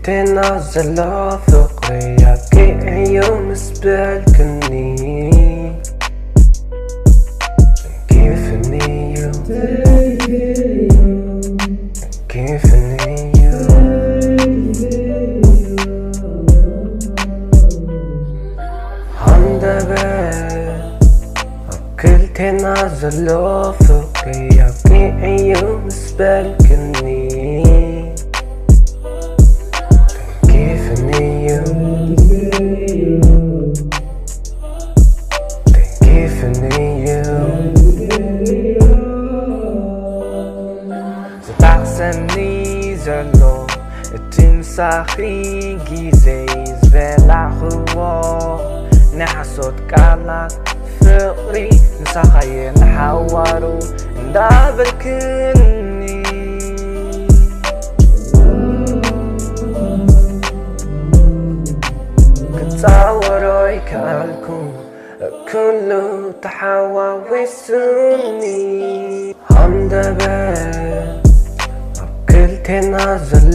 تنزل فقري يبكي يوم سبالكني تنكفني يو تنكفني يو هندبت كل تنزل فقري يبكي يوم سبالكني Tenkifini Eyu Zbaxani zelo Timsahi gizes Velahuwa Nahsot kalak Furi Nsahaye nahawaru Ndabalkini Katawaroy kalkum كله تحاوى سني هندبت كل تنازل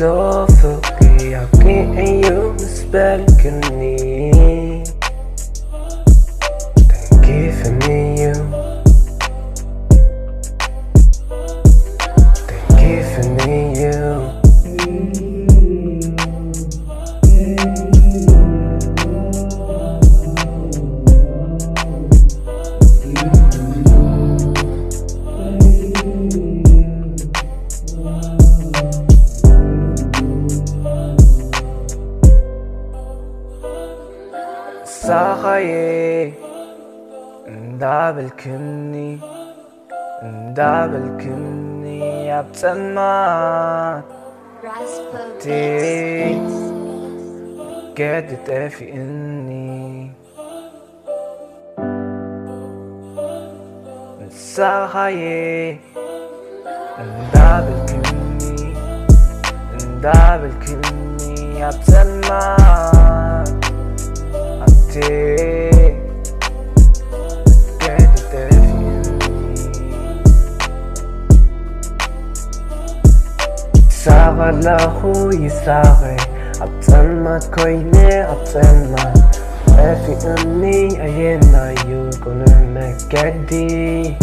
فوقي يبكي يوم سبالكني تنكفني يو تنكفني يو ساخي ندابلكني ندابلكني ابتسمات تي قد تافي اني ساخي ندابلكني ندابلكني ابتسمات ساغ له يساغي أبتسمت كويني أبتسمت في أني أينا يو كل مكدي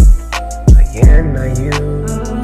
أينا يو